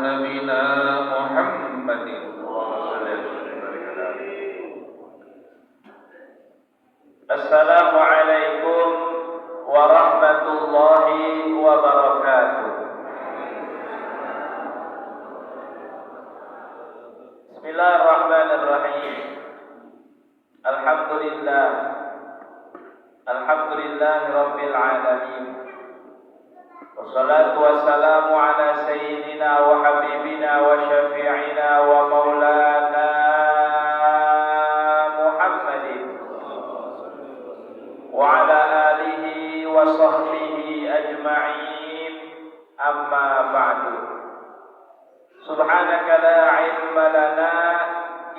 نبينا محمد. Assalamualaikum warahmatullahi wabarakatuh. Bismillahirrahmanirrahim. Alhamdulillahi rabbil alamin. Wassalatu wassalamu ala sayyidina wa habibina wa syafi'ina wa maulana Muhammadin wa ala alihi wa sahbihi ajma'in, amma ba'du. Subhanaka la ilma lana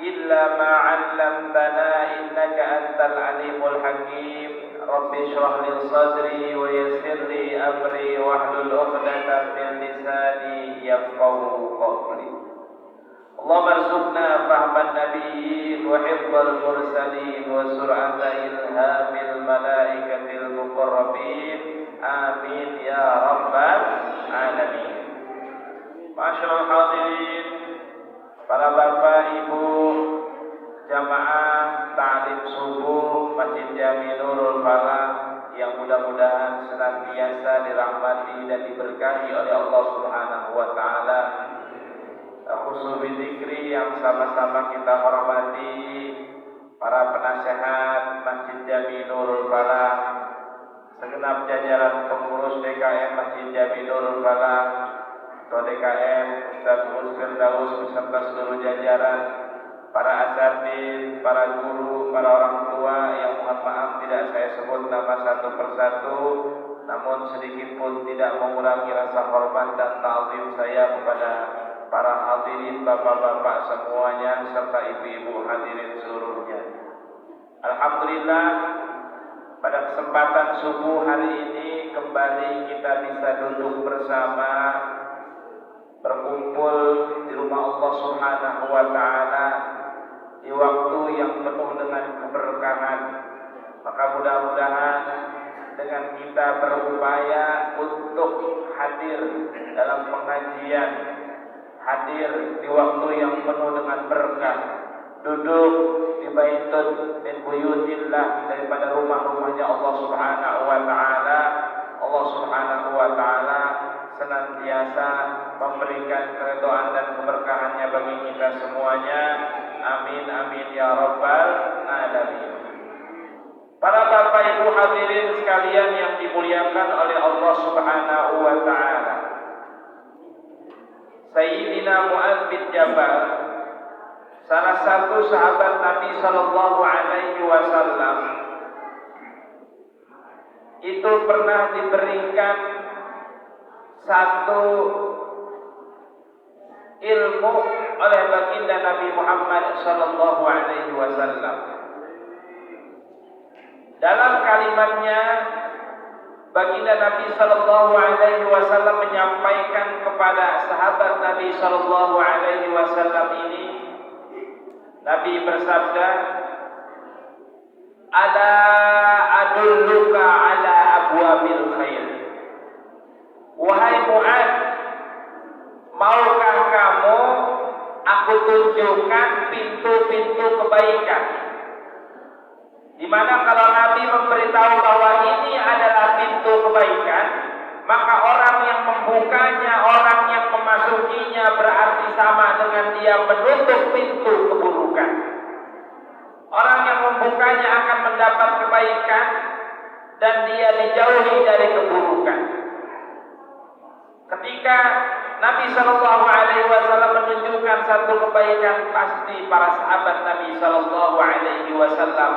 illa ma 'allamtana innaka antal alimul hakim. Rabbi shrah li sadri wa yassir li amri wahlul 'uqdatam min lisani yafqahu qawli. Allahumma arzuqna fahman nabiyyin wa hifdzal mursalin wa sur'ata ilhamil malaikatil muqarrabin. Amin ya rabbal alamin. Masyaallah hadirin, para bapak ibu jamaah ta'lim subuh Masjid Jami Nurul Falah yang mudah-mudahan senantiasa dirahmati dan diberkahi oleh Allah Subhanahu wa taala. Khusus zikri yang sama-sama kita hormati para penasehat Masjid Jami Nurul Falah, segenap jajaran pengurus DKM Masjid Jami Nurul Falah atau DKM, Ustaz Mus Firdaus beserta seluruh jajaran, para asatidz, para guru, para orang tua yang mohon maaf tidak saya sebut nama satu persatu, namun sedikit pun tidak mengurangi rasa hormat dan ta'zim saya kepada para hadirin bapak-bapak semuanya serta ibu-ibu hadirin seluruhnya. Alhamdulillah, pada kesempatan subuh hari ini kembali kita bisa duduk bersama, berkumpul di rumah Allah Subhanahu wa taala di waktu yang penuh dengan keberkahan. Maka mudah-mudahan dengan kita berupaya untuk hadir dalam pengajian, hadir di waktu yang penuh dengan berkah, duduk di baitun min buyutillah, daripada rumah-rumahnya Allah Subhanahu wa taala. Allah Subhanahu wa taala senantiasa memberikan keridhaan dan keberkahannya bagi kita semuanya. Amin amin ya rabbal alamin. Para bapak ibu hadirin sekalian yang dimuliakan oleh Allah Subhanahu wa taala, Sayyidina Mu'adz bin Jabal, salah satu sahabat Nabi sallallahu alaihi wasallam, itu pernah diberikan satu ilmu oleh baginda Nabi Muhammad sallallahu alaihi wasallam. Dalam kalimatnya, baginda Nabi sallallahu alaihi wasallam menyampaikan kepada sahabat Nabi sallallahu alaihi wasallam ini, Nabi bersabda, "Ala adulluka ala abwabil khair." Wahai Mu'adz, maukah kamu aku tunjukkan pintu-pintu kebaikan? Di mana kalau Nabi memberitahu bahwa ini adalah pintu kebaikan, maka orang yang membukanya, orang yang memasukinya berarti sama dengan dia menutup pintu keburukan. Orang yang membukanya akan mendapat kebaikan dan dia dijauhi dari keburukan. Ketika Nabi Shallallahu Alaihi Wasallam menunjukkan satu kebaikan, pasti para sahabat Nabi Shallallahu Alaihi Wasallam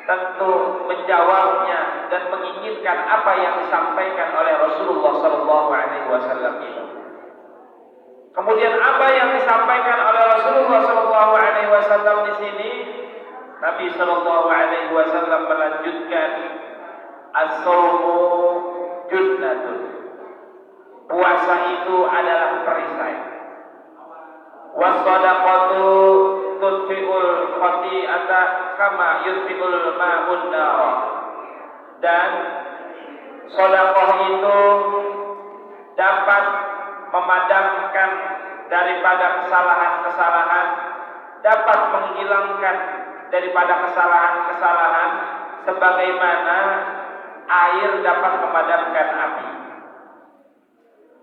tentu menjawabnya dan menginginkan apa yang disampaikan oleh Rasulullah Shallallahu Alaihi Wasallam itu. Kemudian apa yang disampaikan oleh Rasulullah Shallallahu Alaihi Wasallam di sini, Nabi Shallallahu Alaihi Wasallam melanjutkan, as-shaumu junnatun. Puasa itu adalah perisai. Was-shadaqatu tudfi'ul khati'ata kama yudfi'ul ma'un nar. Dan sedekah itu dapat memadamkan daripada kesalahan-kesalahan, dapat menghilangkan daripada kesalahan-kesalahan sebagaimana air dapat memadamkan api.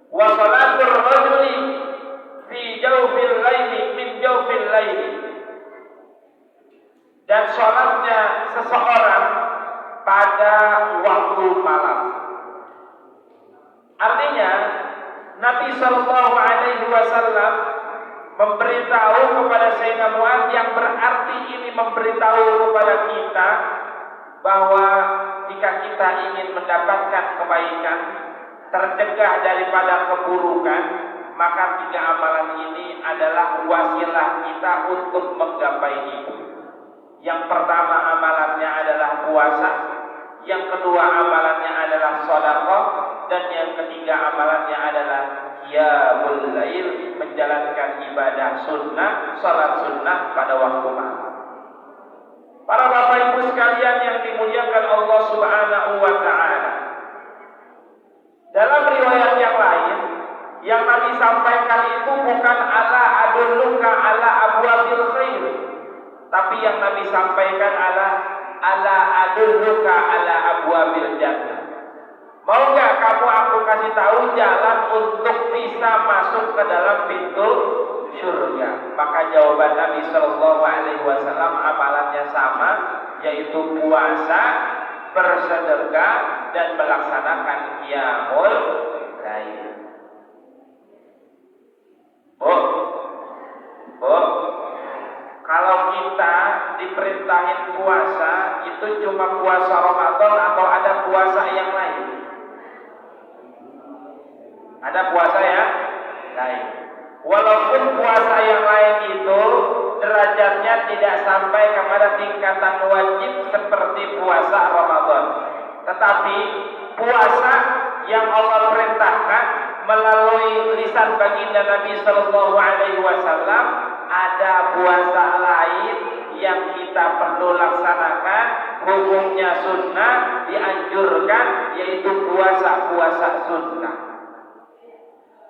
Wa salatul rajuli fi jawfil laili min jawfil laili, dan salatnya seseorang pada waktu malam. Artinya Nabi sallallahu alaihi wasallam memberitahu kepada Sayyidina Mu'adz, yang berarti ini memberitahu kepada kita bahwa jika kita ingin mendapatkan kebaikan, tercegah daripada keburukan, maka 3 amalan ini adalah wasilah kita untuk menggapai itu. Yang pertama amalannya adalah puasa, yang kedua amalannya adalah sedekah, dan yang ketiga amalannya adalah qiyamul lail, menjalankan ibadah sunnah, salat sunnah pada waktu malam. Para bapak ibu sekalian yang dimuliakan Allah Subhanahu wa taala, dalam riwayat yang lain yang Nabi sampaikan itu bukan ala adulluka ala abwabil khair, tapi yang Nabi sampaikan ala adulluka ala abwabil jannah. Mau nggak kamu aku kasih tahu jalan untuk bisa masuk ke dalam pintu surga? Maka jawaban Nabi Shallallahu Alaihi Wasallam amalannya sama, yaitu puasa, bersedekah, dan melaksanakan qiyamul lail. Kalau kita diperintahin puasa, itu cuma puasa Ramadan atau ada puasa yang lain? Ada puasa yang lain. Walaupun puasa yang lain itu derajatnya tidak sampai kepada tingkatan wajib seperti puasa Ramadan, tetapi puasa yang Allah perintahkan melalui lisan baginda Nabi Sallallahu Alaihi Wasallam, ada puasa lain yang kita perlu laksanakan, hukumnya sunnah, dianjurkan, yaitu puasa sunnah.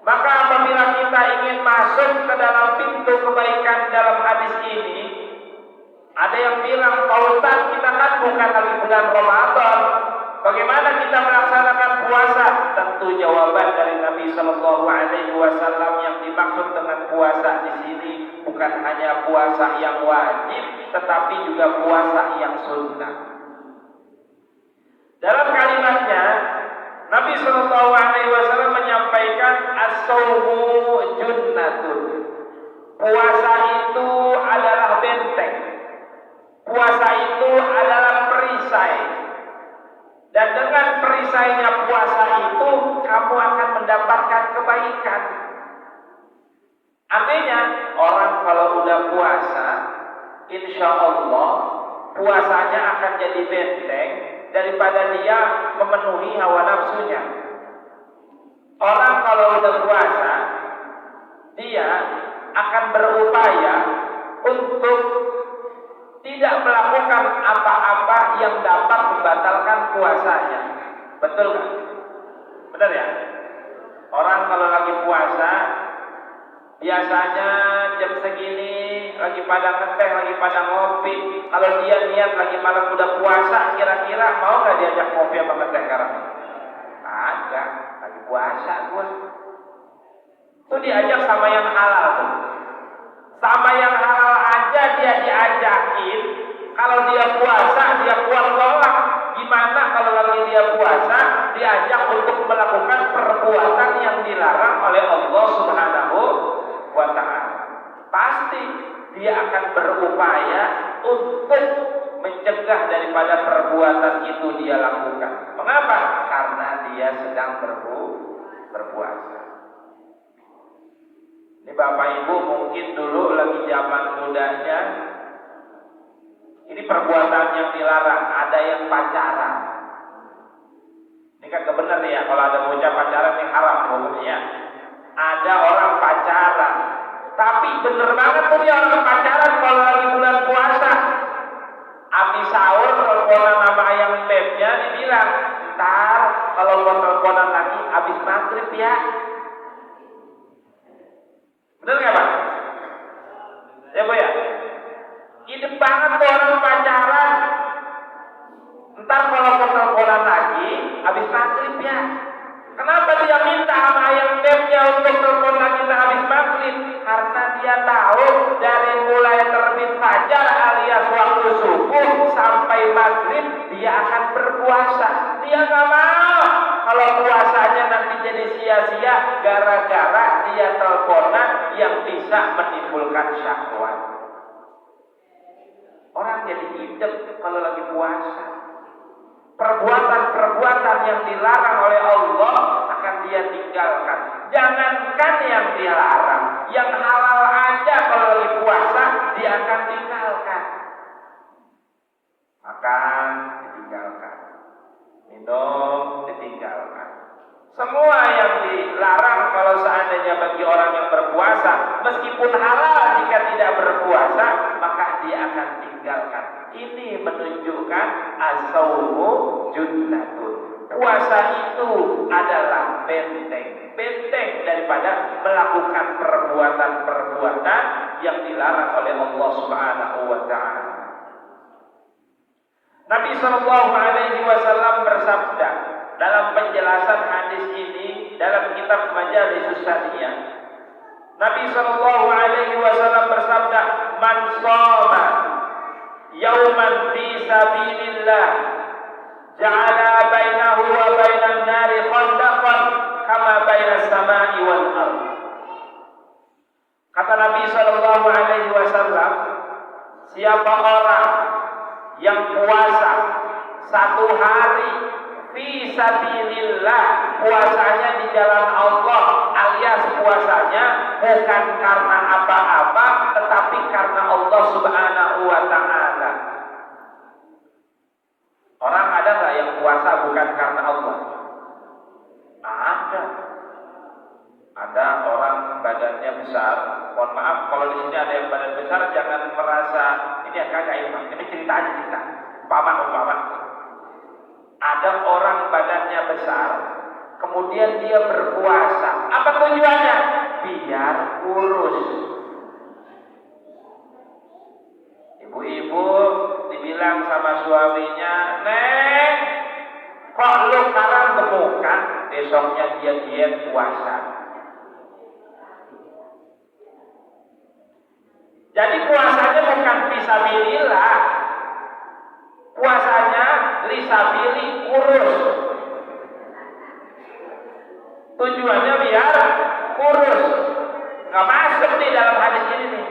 Maka apabila kita ingin masuk ke dalam pintu kebaikan dalam hadis ini, ada yang bilang, Pak Ustaz, kita kan bukan lagi bulan Ramadan, bagaimana kita melaksanakan puasa? Tentu jawaban dari Nabi Shallallahu Alaihi Wasallam, yang dimaksud dengan puasa di sini bukan hanya puasa yang wajib, tetapi juga puasa yang sunnah. Dalam kalimatnya Nabi Shallallahu Alaihi Wasallam menyampaikan as-saumu junnatun. Puasa itu adalah benteng. Puasa itu adalah perisai. Dan dengan perisainya puasa itu kamu akan mendapatkan kebaikan. Artinya orang kalau udah puasa, insya Allah puasanya akan jadi benteng daripada dia memenuhi hawa nafsunya. Orang kalau udah puasa, dia akan berupaya untuk tidak melakukan apa-apa yang dapat membatalkan puasanya. Betul kan? Benar ya? Orang kalau lagi puasa, biasanya jam segini lagi pada ngeteh, lagi pada ngopi. Kalau dia niat lagi malam udah puasa, kira-kira mau nggak diajak ngopi apa ngeteh sekarang? Agak, lagi puasa gua. Itu diajak sama yang halal tuh. Sama yang halal aja dia diajakin. Kalau dia puasa, dia kuat nolak. Gimana kalau lagi dia puasa, diajak untuk melakukan perbuatan yang dilarang oleh Allah Subhanahu wa ta'ala? Pasti dia akan berupaya untuk mencegah daripada perbuatan itu dia lakukan. Mengapa? Karena dia sedang berpuasa. Ini Bapak Ibu mungkin dulu lagi zaman mudanya, ini perbuatan yang dilarang, ada yang pacaran. Ini kan benar nih ya, kalau ada bocah pacaran yang haram hukumnya. Ada orang pacaran, tapi bener banget tuh dia orang pacaran kalau lagi bulan puasa. Abis sahur teleponan sama ayam bebnya, dibilang, ntar kalau mau teleponan lagi abis maghrib ya. tahu dari mulai terbit fajar alias waktu subuh sampai maghrib dia akan berpuasa. Dia nggak mau kalau puasanya nanti jadi sia-sia gara-gara dia teleponan yang bisa menimbulkan syahwat. Orang jadi hidup kalau lagi puasa. Perbuatan-perbuatan yang dilarang oleh Allah akan dia tinggalkan. Jangankan yang dilarang, yang halal aja kalau lagi puasa dia akan tinggalkan. Makan ditinggalkan, minum ditinggalkan. Semua yang dilarang kalau seandainya bagi orang yang berpuasa, meskipun halal jika tidak berpuasa, maka dia akan tinggalkan. Ini menunjukkan as-saumu junnatun. Puasa itu adalah benteng daripada melakukan perbuatan-perbuatan yang dilarang oleh Allah Subhanahu wa taala. Nabi sallallahu alaihi wasallam bersabda dalam penjelasan hadis ini dalam kitab Majalisus Syariah. Nabi sallallahu alaihi wasallam bersabda, "Man shoma yauman fi sabilillah ja'ala bainahu wa bainan nari khandaqan kama bainas samai wal ardh." Kata Nabi sallallahu alaihi wasallam, siapa orang yang puasa satu hari fi sabilillah, puasanya di jalan Allah, alias puasanya bukan karena apa-apa tetapi karena Allah Subhanahu wa taala. Orang ada nggak yang puasa bukan karena Allah? Ada. Ada orang badannya besar. Mohon maaf kalau di sini ada yang badan besar, jangan merasa ini ya kagak ilmu. Ini cerita aja cerita. Umpama. Ada orang badannya besar, kemudian dia berpuasa. Apa tujuannya? Biar kurus. Ibu-ibu dibilang sama suaminya, "Neng, kok lu sekarang gemukan?" Besoknya dia diet puasa. Jadi puasanya bukan fisabilillah, puasanya lisabili, kurus. Tujuannya biar kurus. Nggak masuk nih dalam hadis ini nih.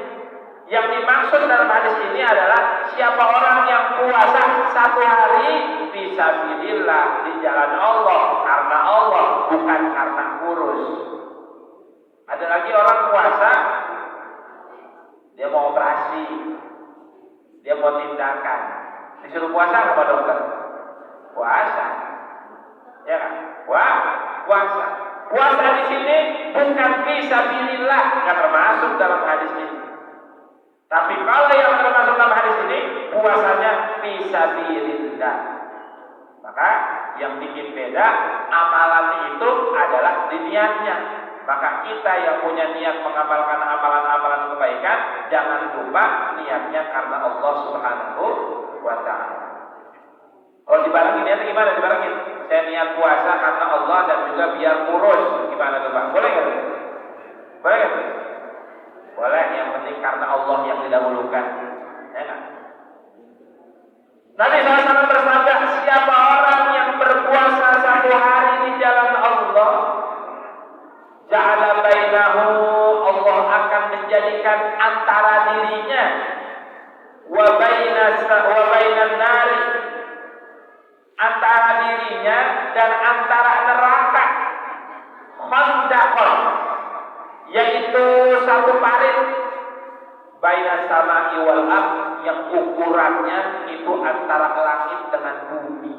Yang dimaksud dalam hadis ini adalah siapa orang yang puasa satu hari fisabilillah, di jalan Allah, karena Allah, bukan karena kurus. Ada lagi orang puasa, dia mau operasi, dia mau tindakan, disuruh puasa apa dokter? Puasa, ya kan? Puasa. Puasa di sini bukan fisabilillah, nggak termasuk dalam hadis ini. Tapi kalau yang termasuk dalam hadis ini, puasanya fisabilillah. Maka yang bikin beda amalan itu adalah di niatnya. Maka kita yang punya niat mengamalkan amalan-amalan kebaikan, jangan lupa niatnya karena Allah Subhanahu wa taala. Kalau dibarengin niatnya gimana? Dibarengin. Saya niat puasa karena Allah dan juga biar kurus. Gimana tuh Pak? Boleh nggak? Boleh nggak? Boleh. Yang penting karena Allah yang didahulukan. Ya nggak? Nabi SAW bersabda, siapa orang yang berpuasa satu hari di jalan Allah, ja'ala bainahu, Allah akan menjadikan antara dirinya wa bainan nari, antara dirinya dan antara neraka, khandaqan, yaitu satu parit, bainas samai wal ardh, yang ukurannya itu antara langit dengan bumi.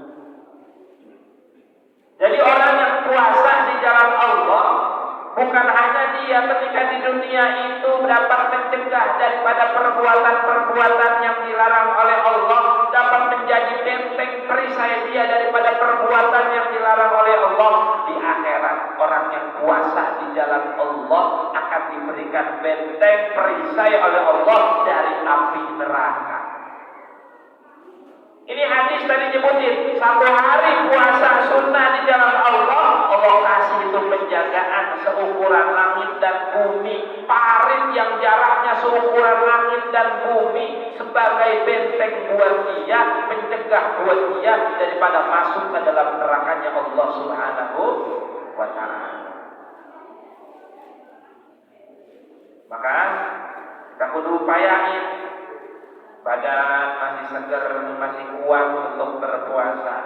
Jadi orang yang puasa di jalan Allah, bukan hanya dia ketika di dunia itu dapat mencegah daripada perbuatan-perbuatan yang dilarang oleh Allah, dapat menjadi benteng perisai dia daripada perbuatan yang dilarang oleh Allah. Di akhirat, orang yang puasa di jalan Allah akan diberikan benteng perisai oleh Allah dari api neraka. Ini hadis tadi nyebutin, satu hari puasa sunnah di jalan Allah, Allah kasih itu penjagaan seukuran langit dan bumi, parit yang jaraknya seukuran langit dan bumi sebagai benteng buat dia, mencegah buat dia daripada masuk ke dalam nerakanya Allah Subhanahu wa ta'ala. Maka kita kudu upayain badan masih segar, masih kuat untuk berpuasa.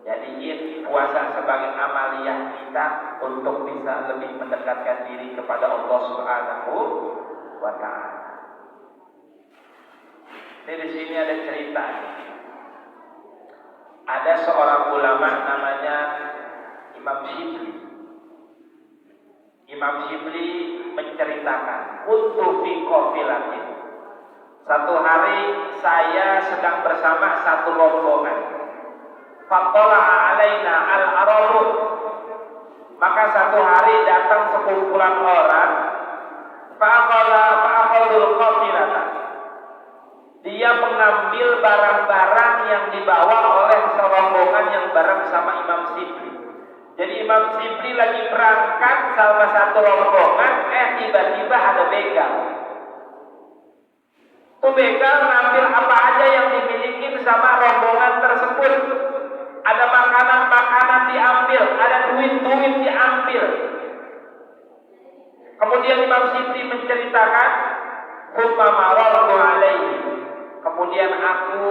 Jadiin puasa sebagai amaliyah kita untuk bisa lebih mendekatkan diri kepada Allah Subhanahu wa ta'ala. Ini di sini ada cerita. Ada seorang ulama namanya Imam Shibli. Imam Shibli menceritakan, kuntu fi qafilatin. Satu hari saya sedang bersama satu rombongan. Faqala alaina al-arabu. Maka satu hari datang sekumpulan orang. Fa'akhadul qafilata. Dia mengambil barang-barang yang dibawa oleh serombongan yang bareng sama Imam Shibli. Jadi Imam Shibli lagi berangkat sama satu rombongan, tiba-tiba ada begal. Itu begal ngambil apa aja yang dimiliki sama rombongan tersebut. Ada makanan-makanan diambil, ada duit-duit diambil. Kemudian Imam Shibli menceritakan, "Tsumma marartu alaihi." Kemudian aku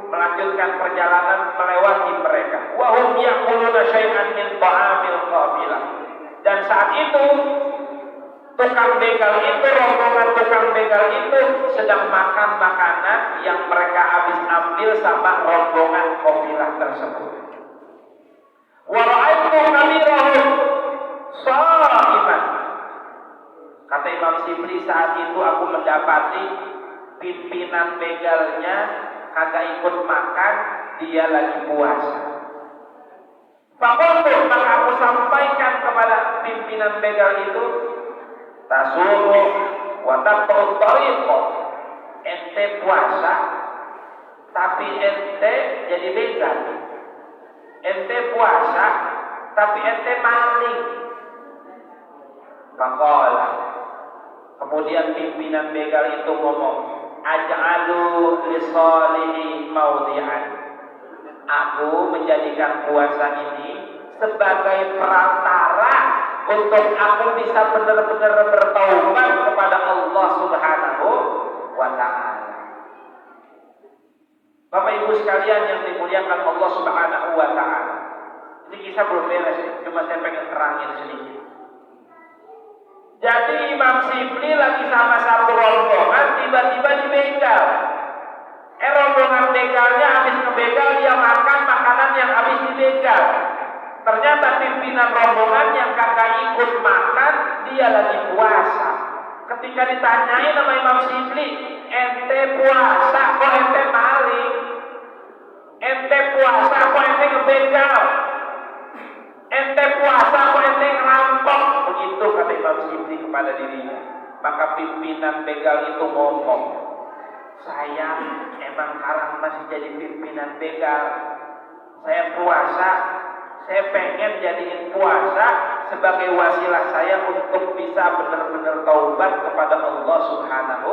melanjutkan perjalanan melewati mereka. Wa hum yaquluna syai'an min ta'amil qabilah. Dan saat itu tukang begal itu, rombongan tukang begal itu sedang makan makanan yang mereka habis ambil sama rombongan kafilah tersebut. Wa ra'aitu kabirahum sha'iman. Kata Imam Shibli, saat itu aku mendapati pimpinan begalnya kagak ikut makan, dia lagi puasa. Faqultu, maka aku sampaikan kepada pimpinan begal itu, tasuru wa taqta'u tariqah. Ente puasa tapi ente jadi begal. Ente puasa tapi ente maling. Faqala, kemudian pimpinan begal itu ngomong, aj'alu lisalihi maudhi'an. Aku menjadikan puasa ini sebagai perantara untuk aku bisa benar-benar bertaubat kepada Allah Subhanahu wa ta'ala. Bapak Ibu sekalian yang dimuliakan Allah Subhanahu wa ta'ala. Ini kisah belum beres, cuma saya pengen terangin sedikit. Jadi Imam Shibli lagi sama satu rombongan, tiba-tiba dibegal. Rombongan begalnya habis ngebegal, dia makan makanan yang habis dibegal. Ternyata pimpinan rombongan yang kagak ikut makan, dia lagi puasa. Ketika ditanyain sama Imam Shibli, ente puasa kok ente maling? Ente puasa kok ente ngebegal? Ente puasa kok ente ngerampok? Begitu kata Imam Shibli kepada dirinya. Maka pimpinan begal itu ngomong, saya emang sekarang masih jadi pimpinan begal. Saya puasa, saya pengen jadiin puasa sebagai wasilah saya untuk bisa benar-benar taubat kepada Allah Subhanahu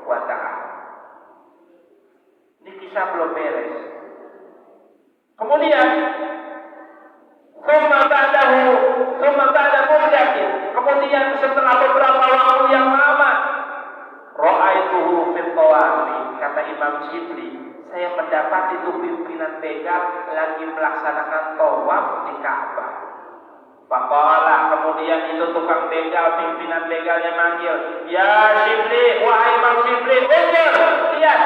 wa ta'ala. Ini kisah belum beres. Kemudian kemudian setelah beberapa waktu yang lama, ra'aituhu fil tawafi, kata Imam Shibli, saya mendapat itu pimpinan begal lagi melaksanakan tawaf di Ka'bah. Faqala, kemudian itu tukang begal, pimpinan begalnya manggil, ya Shibli, wahai Imam Shibli, undur, lihat,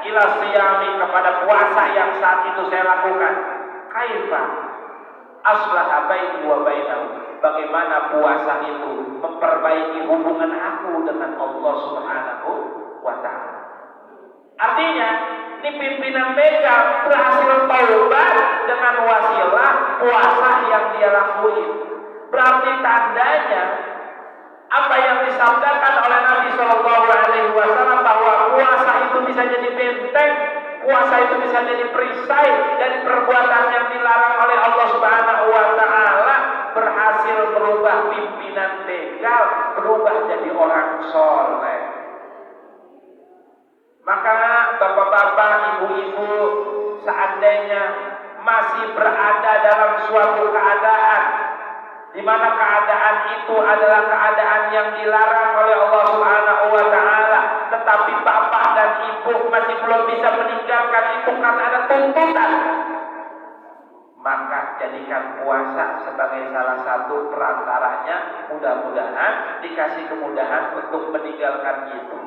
ila siyami, kepada puasa yang saat itu saya lakukan. Kaifa aslaha baini wa bainahu, bagaimana puasa itu memperbaiki hubungan aku dengan Allah Subhanahu wa ta'ala. Artinya, ini pimpinan begal berhasil taubat dengan wasilah puasa yang dia lakuin. Berarti tandanya apa yang disabdakan oleh Nabi Shallallahu Alaihi Wasallam bahwa puasa itu bisa jadi benteng, puasa itu bisa jadi perisai dari perbuatan yang dilarang oleh Allah Subhanahu wa ta'ala, berhasil merubah pimpinan begal berubah jadi orang soleh. Maka bapak-bapak, ibu-ibu, seandainya masih berada dalam suatu keadaan di mana keadaan itu adalah keadaan yang dilarang oleh Allah Subhanahu wa taala, tetapi bapak dan ibu masih belum bisa meninggalkan itu karena ada tuntutan, maka jadikan puasa sebagai salah satu perantaranya. Mudah-mudahan dikasih kemudahan untuk meninggalkan itu.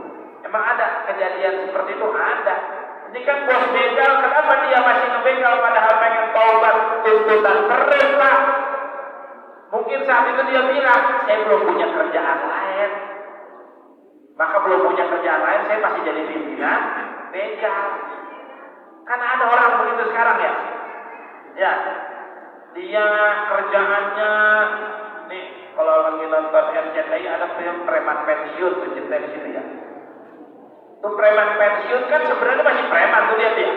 Emang ada kejadian seperti itu? Ada. Ini kan bos begal, kenapa dia masih ngebegal padahal pengen taubat? Tuntutan keren lah. Mungkin saat itu dia bilang, saya belum punya kerjaan lain. Maka belum punya kerjaan lain, saya masih jadi pimpinan begal. Kan ada orang begitu sekarang ya. Ya, dia kerjaannya nih, kalau lagi nonton RCTI ada film preman pensiun, tuh cerita di sini ya. Tuh preman pensiun kan sebenarnya masih preman tuh dia.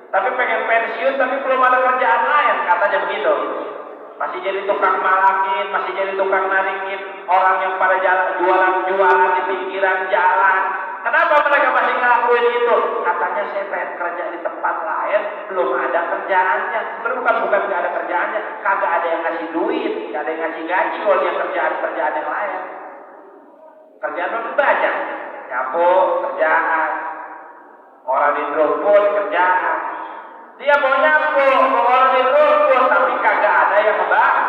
Tapi pengen pensiun tapi belum ada kerjaan lain, katanya begitu. Masih jadi tukang malakin, masih jadi tukang narikin orang yang pada jalan jualan-jualan di pinggiran jalan. Kenapa mereka masih ngelakuin itu? Katanya saya pengen kerja di tempat lain, belum ada kerjaannya. Sebenarnya bukan nggak ada kerjaannya, kagak ada yang ngasih duit, nggak ada yang ngasih gaji kalau dia kerjaan yang lain. Kerjaan itu banyak, nyapu kerjaan, orang di rumput kerjaan. Dia mau nyapu, mau orang di rumput, tapi kagak ada yang membayar.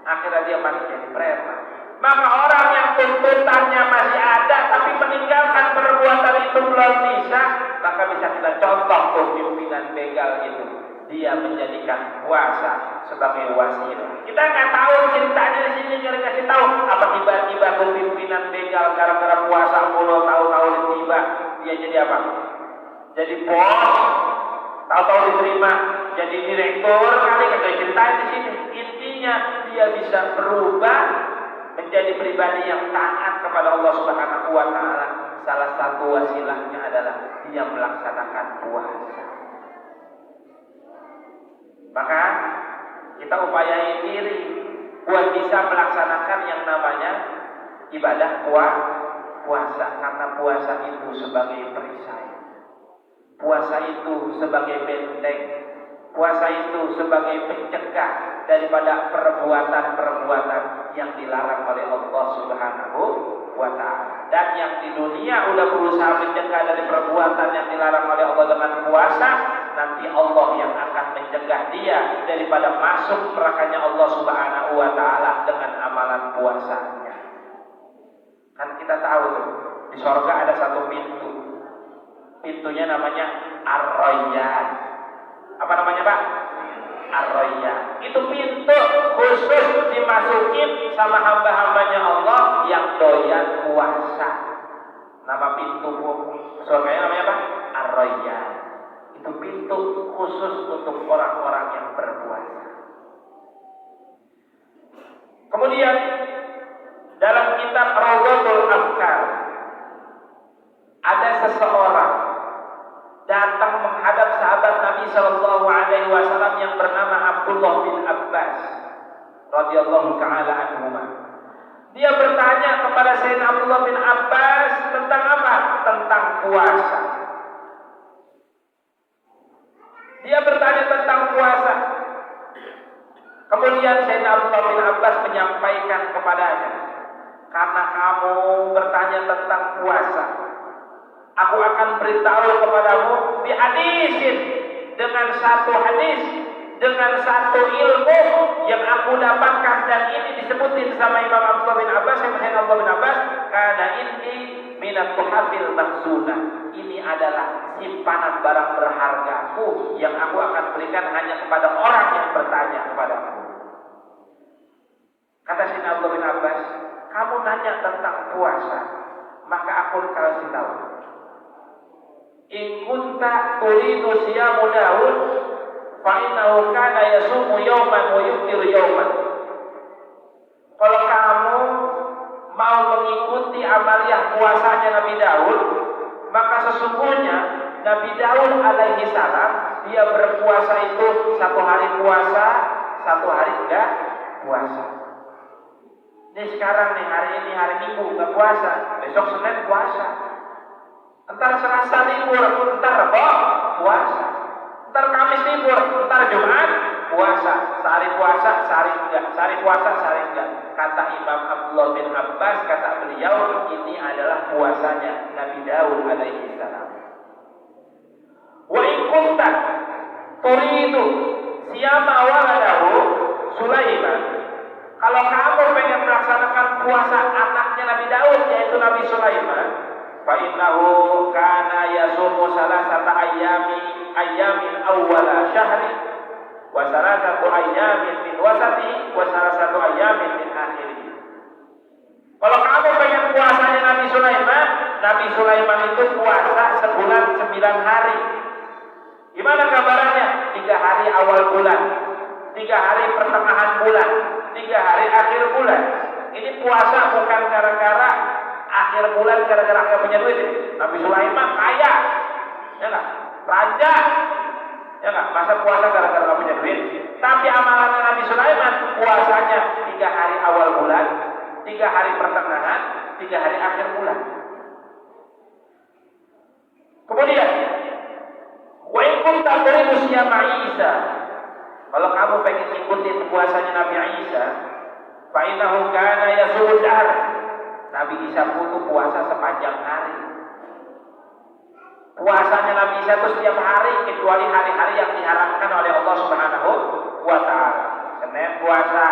Akhirnya dia masih jadi preman. Maka orang yang tuntutannya masih ada tapi meninggalkan perbuatan itu belum bisa, maka bisa kita contoh tuh pimpinan begal itu. Dia menjadikan puasa sebagai wasilah. Kita nggak tahu ceritanya di sini, kita kasih tahu apa tiba-tiba tuh pimpinan begal gara-gara puasa mulu tahu-tahu tiba dia jadi apa? Jadi bos, tahu-tahu diterima jadi direktur, kali kagak ceritain di sini. Intinya dia bisa berubah menjadi pribadi yang taat kepada Allah Subhanahu wa taala. Salah satu wasilahnya adalah dia melaksanakan puasa. Maka kita upayain diri buat bisa melaksanakan yang namanya ibadah puasa, karena puasa itu sebagai perisai. Puasa itu sebagai benteng. Puasa itu sebagai pencegah daripada perbuatan-perbuatan yang dilarang oleh Allah Subhanahu wa taala. Dan yang di dunia udah berusaha mencegah dari perbuatan yang dilarang oleh Allah dengan puasa, nanti Allah yang akan mencegah dia daripada masuk nerakanya Allah Subhanahu wa taala dengan amalan puasanya. Kan kita tahu di surga ada satu pintu. Pintunya namanya Ar-Rayyan. Apa namanya, Pak? Ar-Rayyan. Itu pintu khusus dimasukin sama hamba-hambanya Allah yang doyan puasa. Nama pintu surganya namanya apa? Ar-Rayyan. Itu pintu khusus untuk orang-orang yang berpuasa. Kemudian dalam kitab Rawdatul Afkar ada seseorang datang menghadap sahabat Nabi Shallallahu Alaihi Wasallam yang bernama Abdullah bin Abbas radhiyallahu taala anhuma. Dia bertanya kepada Sayyidina Abdullah bin Abbas tentang apa? Tentang puasa. Dia bertanya tentang puasa. Kemudian Sayyidina Abdullah bin Abbas menyampaikan kepadanya, karena kamu bertanya tentang puasa, aku akan beritahu kepadamu bihadisin, dengan satu hadis, dengan satu ilmu yang aku dapatkan, dan ini disebutin sama Imam Abdullah bin Abbas, Sayyidina Abdullah bin Abbas, karena ini minat tuhafil maksuna. Ini adalah simpanan barang berhargaku yang aku akan berikan hanya kepada orang yang bertanya kepadaku. Kata Sayyidina Abdullah bin Abbas, kamu nanya tentang puasa, maka aku kasih tahu. In kunta turidu siyamu Daud fa innahu kana yasumu yawman wa yuftiru yawman. Kalau kamu mau mengikuti amaliyah puasanya Nabi Daud, maka sesungguhnya Nabi Daud alaihi salam dia berpuasa itu satu hari puasa, satu hari enggak puasa. Ini sekarang nih, hari ini hari Minggu nggak puasa, besok Senin puasa, entar Selasa libur, entar Rebo puasa, entar Kamis libur, entar Jumat puasa, sehari puasa, sehari enggak, sehari puasa, sehari enggak. Kata Imam Abdullah bin Abbas, kata beliau, ini adalah puasanya Nabi Daud alaihi salam. Wa in kunta turidu siyama waladahu Sulaiman. Kalau kamu pengen melaksanakan puasa anaknya Nabi Daud, yaitu Nabi Sulaiman, fa innahu kana yasumu salasata ayyamin awwala syahri wa salasatu ayyamin min wasati wa salasatu ayyamin min akhiri. Kalau kamu pengen puasanya Nabi Sulaiman itu puasa sebulan 9 hari. Gimana gambarannya? 3 hari awal bulan, 3 hari pertengahan bulan, 3 hari akhir bulan. Ini puasa bukan gara-gara akhir bulan, gara-gara nggak punya duit. Nabi Sulaiman kaya, ya nggak? Raja, ya nggak? Masa puasa gara-gara nggak punya duit? Tapi amalannya Nabi Sulaiman, puasanya 3 hari awal bulan, 3 hari pertengahan, 3 hari akhir bulan. Kemudian, wa in kunta turidu siyama Isa. Kalau kamu pengen ikutin puasanya Nabi Isa, fa innahu kana yasumud dahr. Nabi Isa itu puasa sepanjang hari. Puasanya Nabi Isa itu setiap hari kecuali hari-hari yang diharamkan oleh Allah Subhanahu wa taala. Senin puasa,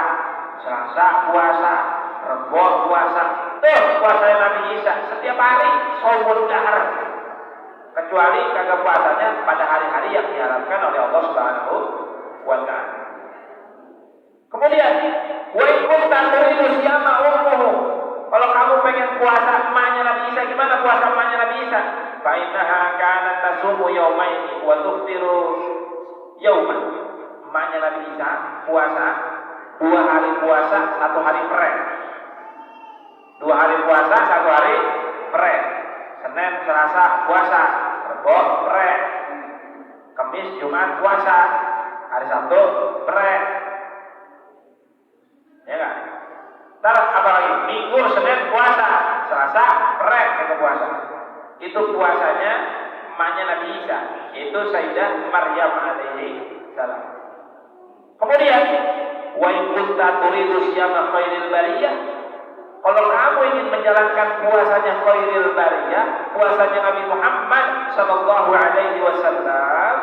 Selasa puasa, Rebo puasa. Tuh puasanya Nabi Isa setiap hari shaumul dahr. Kecuali kagak puasanya pada hari-hari yang diharamkan oleh Allah Subhanahu wa ta'ala. Kemudian, wa in kunta turidu siyama ummuhu. Kalau kamu pengen puasa emaknya Nabi Isa, gimana puasa emaknya Nabi Isa? Fa innaha kanat tasumu yaumaini wa tuftiru yauman. Emaknya Nabi Isa puasa 2 hari puasa, 1 hari prek. 2 hari puasa, 1 hari prek. Senin, Selasa puasa, Rebo prek. Kamis, Jumat puasa, hari Sabtu prek. Ya kan? Ntar apa lagi? Minggu, Senin puasa, Selasa prek kita puasa. Itu puasanya emaknya Nabi Isa, yaitu Sayyidah Maryam alaihi salam. Kemudian, wa in kunta turidu siyama khairil bariyah. Kalau kamu ingin menjalankan puasanya khairil bariyah, puasanya Nabi Muhammad sallallahu alaihi wasallam,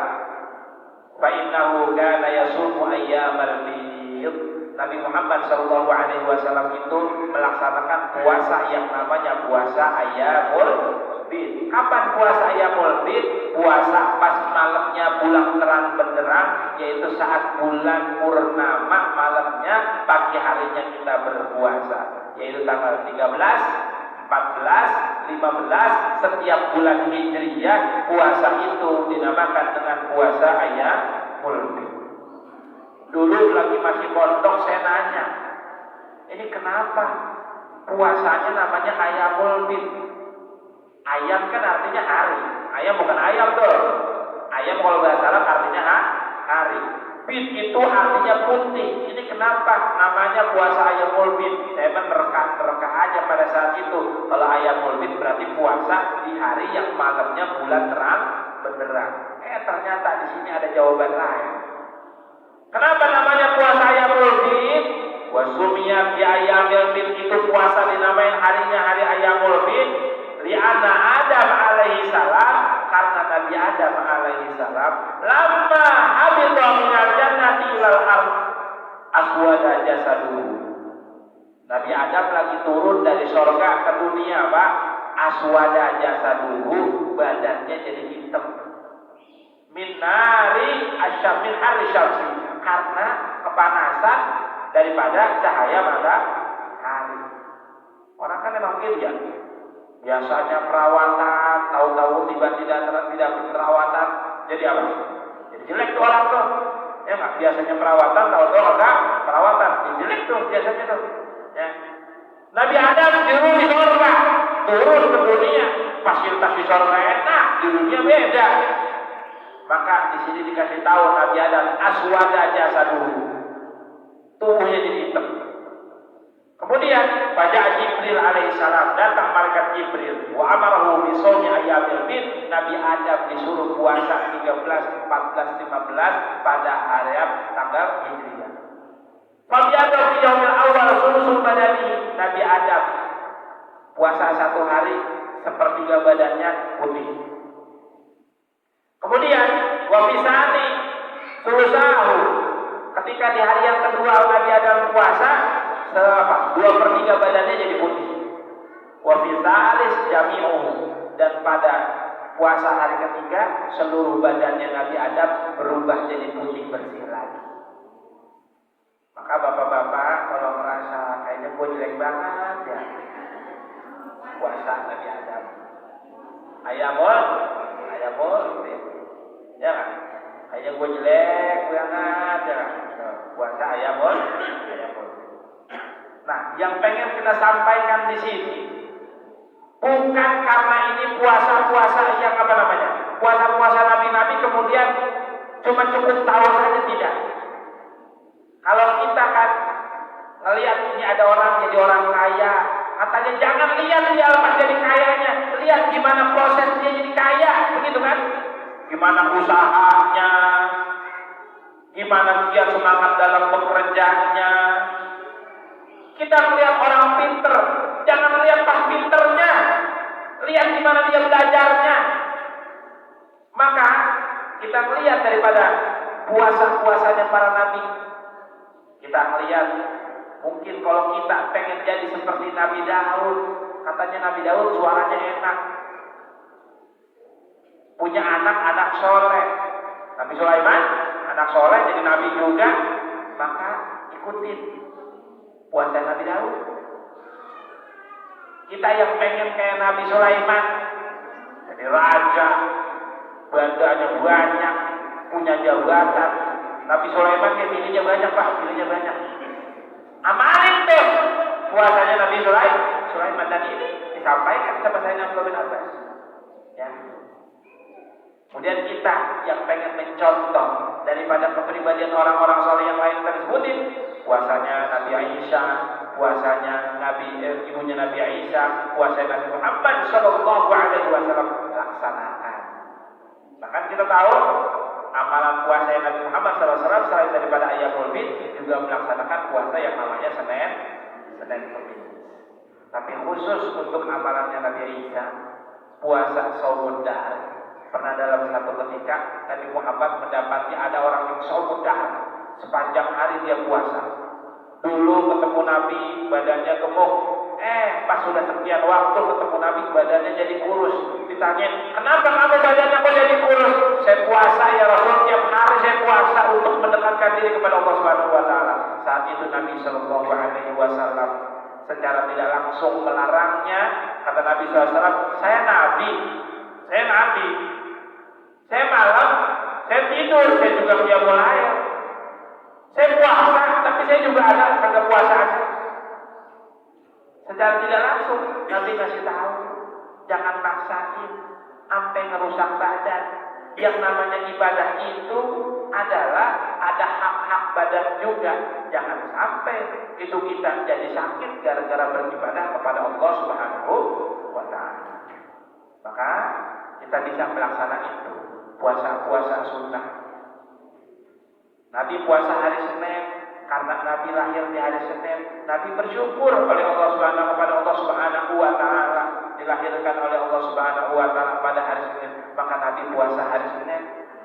fa innahu kana yasumu ayyamal bid. Nabi Muhammad sallallahu alaihi wasallam itu melaksanakan puasa yang namanya puasa ayyamul bid. Kapan puasa ayyamul bid? Puasa pas malamnya bulan terang benderang, yaitu saat bulan purnama malamnya, pagi harinya kita berpuasa, yaitu tanggal 13, 14, 15 setiap bulan Hijriyah. Puasa itu dinamakan dengan puasa ayyamul bid. Dulu lagi masih pondok saya nanya, ini kenapa puasanya namanya ayyamul bid? Ayam kan artinya hari, ayam bukan ayam tuh. Ayam kalau bahasa Arab artinya hari. Bid itu artinya putih. Ini kenapa namanya puasa ayyamul bid? Saya menerka aja pada saat itu. Kalau ayyamul bid berarti puasa di hari yang malamnya bulan terang benderang. Ternyata di sini ada jawaban lain. Kenapa namanya puasa ayyamul bid? Wasumiyat bi ayyamil bid, itu puasa dinamain harinya hari ayyamul bid. Li'anna Adam alaihi salam, karena Nabi Adam alaihi salam lamma habita minal jannati ilal ardh aswada jasaduhu. Nabi Adam lagi turun dari surga ke dunia, Pak. Aswada jasaduhu, badannya jadi hitam. Min nari asyamin hari syamsi, karena kepanasan daripada cahaya matahari. Orang kan memang gitu ya. Biasanya perawatan, tahu-tahu tiba-tiba tidak perawatan, jadi apa? Jadi jelek tuh orang tuh. Ya nggak, biasanya perawatan, tahu-tahu enggak perawatan, jadi jelek tuh biasanya tuh. Ya. Nabi Adam dulu di surga, turun ke dunia, fasilitas di surga enak, di dunia beda. Maka di sini dikasih tahu Nabi Adam aswada jasaduhu, tubuhnya jadi hitam. Kemudian Kemudian pada Jibril alaihissalam datang malaikat Jibril wa amarahu bi shaumi ayyamil bid. Nabi Adam disuruh puasa 13, 14, 15 pada hari tanggal Hijriah. Fabiyadu fi yaumil awal sulusul badani. Nabi Adam puasa satu hari sepertiga badannya putih. Kemudian wafisani sulusahu. Ketika di hari yang kedua Nabi Adam puasa, 2/3 badannya jadi putih. Wafisalis jami'uhu. Dan pada puasa hari ketiga seluruh badannya Nabi Adam berubah jadi putih bersih lagi. Maka bapak-bapak kalau merasa kayaknya gue jelek banget ya, puasa Nabi Adam. Ayamul, ya kan? Kayaknya gue jelek banget ya kan? Puasa ayamul. Nah, yang pengen kita sampaikan di sini bukan karena ini puasa-puasa yang puasa-puasa nabi-nabi kemudian cuma cukup tahu saja, tidak. Kalau kita kan ngelihat ini ada orang jadi orang kaya, katanya jangan lihat dia lepas jadi kayanya, lihat gimana proses dia jadi kaya, begitu kan? Gimana usahanya, gimana dia semangat dalam bekerjanya. Kita melihat orang pinter, jangan lihat pas pinternya, lihat gimana dia belajarnya. Maka kita melihat daripada puasa-puasanya para nabi, kita melihat mungkin kalau kita pengen jadi seperti Nabi Daud, katanya Nabi Daud suaranya enak, punya anak soleh. Nabi Sulaiman anak soleh jadi nabi juga, maka ikutin puasa Nabi Daud. Kita yang pengen kayak Nabi Sulaiman, jadi raja, bandanya banyak, punya jabatan. Nabi Sulaiman dia pilihnya banyak pak, amalin tuh puasanya Nabi Sulaiman. Dan ini disampaikan sama Sayyidina Abdullah bin Abbas. Ya. Kemudian kita yang pengen mencontoh daripada kepribadian orang-orang soleh yang lain kita sebutin, puasanya Nabi Aisyah, puasanya ibunya Nabi Aisyah, puasanya Nabi Muhammad Shallallahu Alaihi Wasallam laksanakan. Bahkan kita tahu amalan puasa yang Nabi Muhammad SAW selain daripada Ayyamul Bid juga melaksanakan puasa yang namanya Senin Kemis. Tapi khusus untuk amalannya Nabi Isa, puasa Shaumud Dahr. Pernah dalam satu ketika Nabi Muhammad mendapati ada orang yang Shaumud Dahr, sepanjang hari dia puasa. Dulu ketemu Nabi badannya gemuk, pas sudah sekian waktu ketemu Nabi badannya jadi kurus. Ditanya, kenapa kamu badannya kok jadi kurus? Saya puasa ya Rasul, tiap hari saya puasa untuk mendekatkan diri kepada Allah Subhanahu Wa Taala. Saat itu Nabi Shallallahu Alaihi Wasallam secara tidak langsung melarangnya. Kata Nabi SAW, saya nabi, saya malam, saya tidur, saya juga qiyamul lail. Saya puasa, tapi saya juga ada kagak puasa aja. Secara tidak langsung Nabi kasih tahu, jangan paksain sampai ngerusak badan. Yang namanya ibadah itu adalah ada hak-hak badan juga. Jangan sampai itu kita jadi sakit gara-gara beribadah kepada Allah Subhanahu wa Ta'ala. Maka kita bisa melaksanakan itu, puasa-puasa sunnah. Nabi puasa hari Senin karena Nabi lahir di hari Senin. Nabi bersyukur oleh Allah Subhanahu wa Ta'ala dilahirkan oleh Allah Subhanahu wa Ta'ala pada hari Senin. Maka Nabi puasa hari Senin.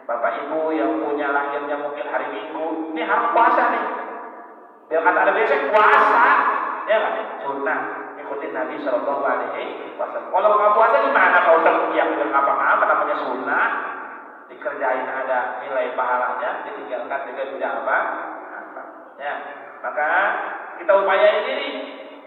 Bapak Ibu yang punya lahirnya mungkin hari Minggu, ini harus puasa nih. Biar kata ada besok puasa, ya kan? Sunnah. Ikutin Nabi Shallallahu Alaihi Wasallam. Kalau nggak puasa gimana? Kalau yang ngapa-ngapa namanya sunnah, dikerjain ada nilai pahalanya, ditinggalkan juga tidak apa. Ya, maka kita upayain diri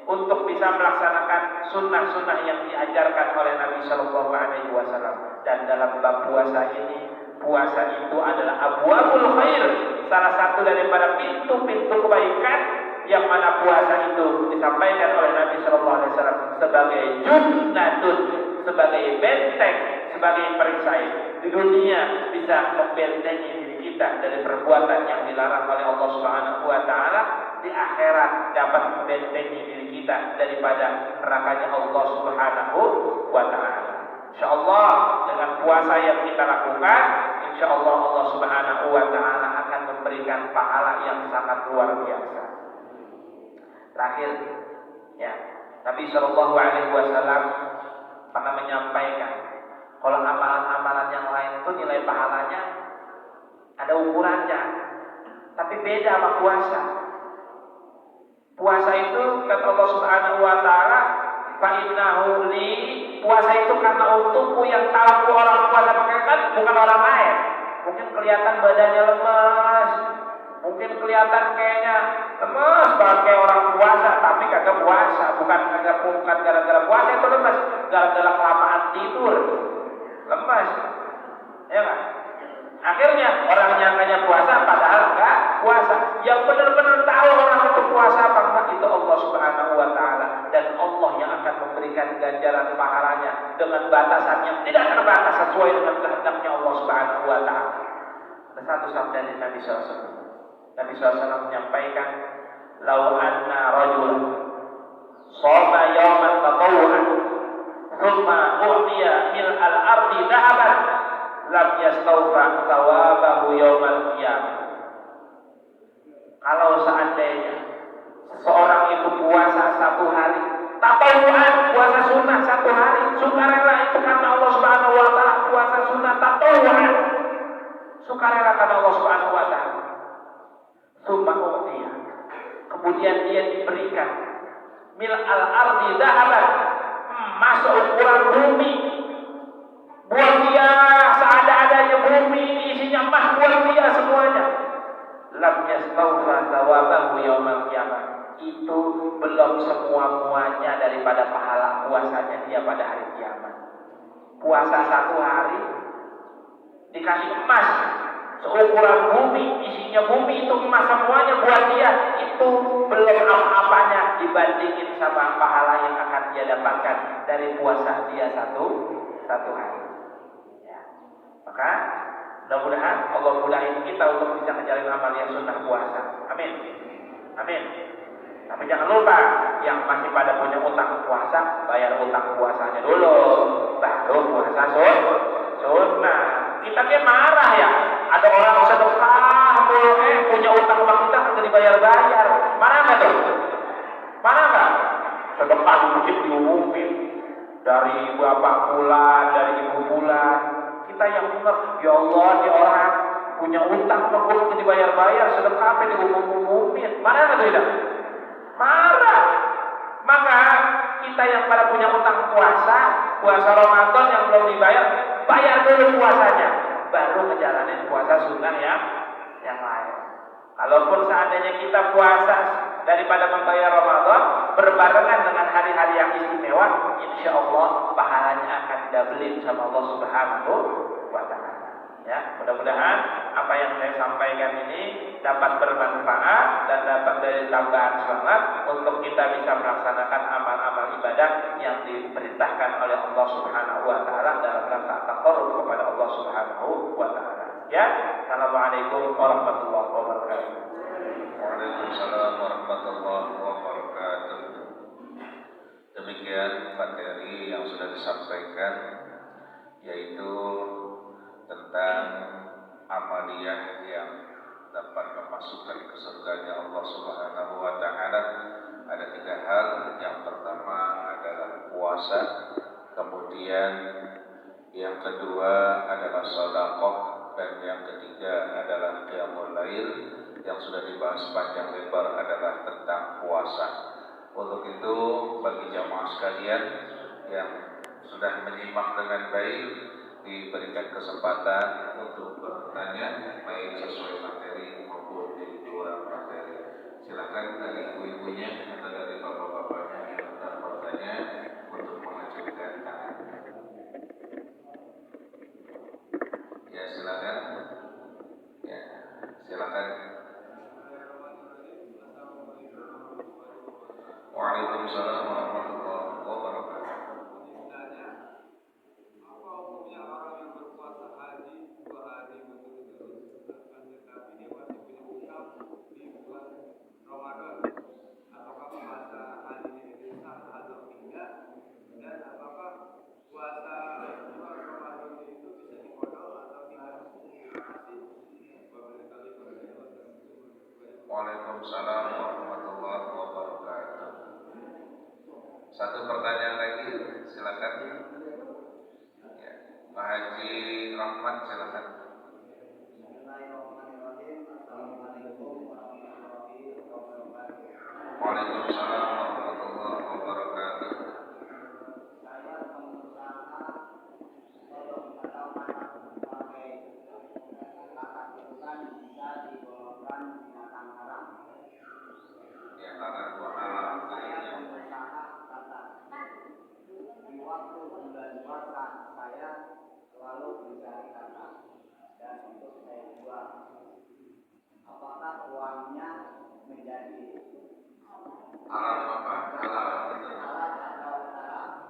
untuk bisa melaksanakan sunnah-sunnah yang diajarkan oleh Nabi Shallallahu Alaihi Wasallam. Dan dalam bab puasa ini, puasa itu adalah abwabul khair, salah satu daripada pintu-pintu kebaikan, yang mana puasa itu disampaikan oleh Nabi Shallallahu Alaihi Wasallam sebagai junnatun, sebagai benteng, sebagai perisai di dunia, bisa membentengi diri kita dari perbuatan yang dilarang oleh Allah Subhanahu Wa Taala. Di di akhirat dapat membentengi diri kita daripada nerakanya Allah Subhanahu wa taala. Insyaallah dengan puasa yang kita lakukan, insyaallah Allah Subhanahu wa taala akan memberikan pahala yang sangat luar biasa. Terakhir, ya, Nabi Shallallahu Alaihi Wasallam pernah menyampaikan kalau amalan-amalan yang lain itu nilai pahalanya ada ukurannya, tapi beda sama puasa. Puasa itu kata Allah Subhanahu Wa Taala, fa innahu li, puasa itu karena untukku. Yang tahu orang puasa pakai kan bukan orang lain. Mungkin kelihatan badannya lemas, mungkin kelihatan kayaknya lemas banget kayak orang puasa, tapi kagak puasa. Bukan gara-gara puasa itu lemas, gara-gara kelamaan tidur lemas, ya kan? Akhirnya orang nyangkanya puasa padahal enggak puasa. Yang benar-benar tahu orang itu puasa apa enggak itu Allah Subhanahu wa taala, dan Allah yang akan memberikan ganjaran pahalanya dengan batasan yang tidak terbatas sesuai dengan kehendaknya Allah Subhanahu wa taala. Ada satu sabda dari Nabi SAW. Nabi SAW menyampaikan, "Lau anna rajulan shoma yawman tatawwu'an thumma u'tiya mil al-ardi dhahaban lam yastawfa thawabahu yawmal qiyamah." Kalau seandainya seseorang itu puasa satu hari, tatawu'an, puasa sunnah satu hari, sukarela itu karena Allah Subhanahu wa taala, puasa sunnah tatawu'an, sukarela karena Allah Subhanahu wa taala. Tsumma u'tiya, kemudian dia diberikan mil al-ardi dhahaban, emas ukuran bumi, buat dia seada-adanya bumi ini isinya emas, buat dia semuanya. Lam yastawfa thawabahu yaumal qiyamah, itu belum semua-muanya daripada pahala puasanya dia pada hari kiamat. Puasa satu hari dikasih emas seukuran bumi, isinya bumi itu emas semuanya buat dia, itu belum apa-apanya dibandingin sama pahala yang akan dia dapatkan dari puasa dia satu hari. Ya. Maka mudah-mudahan Allah mudahin kita untuk bisa menjalin amal yang sunnah puasa. Amin. Amin. Tapi jangan lupa yang masih pada punya utang puasa, bayar utang puasanya dulu, baru puasa sunnah. Kita kan marah ya, ada orang sedekah punya utang sama kita kan dibayar-bayar. Marah nggak tuh? Marah nggak? Sedekah di masjid diumumin dari bapak bulan, dari ibu bulan. Kita yang dengar, ya Allah, ini orang punya utang sama gue dibayar-bayar, sedekah apa diumum-umumin. Marah nggak tuh? Tidak? Marah. Maka kita yang pada punya utang puasa Ramadan yang belum dibayar, bayar dulu puasanya, baru ngejalanin puasa sunnah yang lain. Kalaupun seandainya kita puasa daripada membayar Ramadan berbarengan dengan hari-hari yang istimewa, insya Allah pahalanya akan didabelin sama Allah Subhanahu wa taala. Ya, mudah-mudahan apa yang saya sampaikan ini dapat bermanfaat dan dapat dari tambahan semangat untuk kita bisa melaksanakan amal-amal ibadah yang diperintahkan oleh Allah Subhanahu wa taala dalam rangka taqarrub kepada Allah Subhanahu wa taala. Ya, assalamualaikum warahmatullahi wabarakatuh. Waalaikumsalam warahmatullahi wabarakatuh. Demikian materi yang sudah disampaikan, yaitu tentang amaliyah yang dapat memasukkan ke surganya Allah Subhanahu wa taala. Ada 3 hal. Yang pertama adalah puasa, kemudian yang kedua adalah sedekah, dan yang ketiga adalah qiyamul lail. Yang sudah dibahas panjang lebar adalah tentang puasa. Untuk itu bagi jamaah sekalian yang sudah menyimak dengan baik, diberikan kesempatan untuk bertanya baik sesuai materi maupun di luar materi. Silakan dari ibu-ibunya atau dari bapak-bapaknya yang akan bertanya untuk mengajukan tangan. Ya, silakan. Ya, silakan. Waalaikumsalam warahmatullahi wabarakatuh. Ramadan. Waalaikumsalam warahmatullahi wabarakatuh. Satu pertanyaan lagi, silakan. Ya, Pak Haji Rahmat, silakan. Waalaikumsalam warahmatullahi wabarakatuh. Ya, karena dua hal di waktu bulan puasa saya selalu mencari kakak dan untuk saya jual. Apakah uangnya menjadi alat apa? alat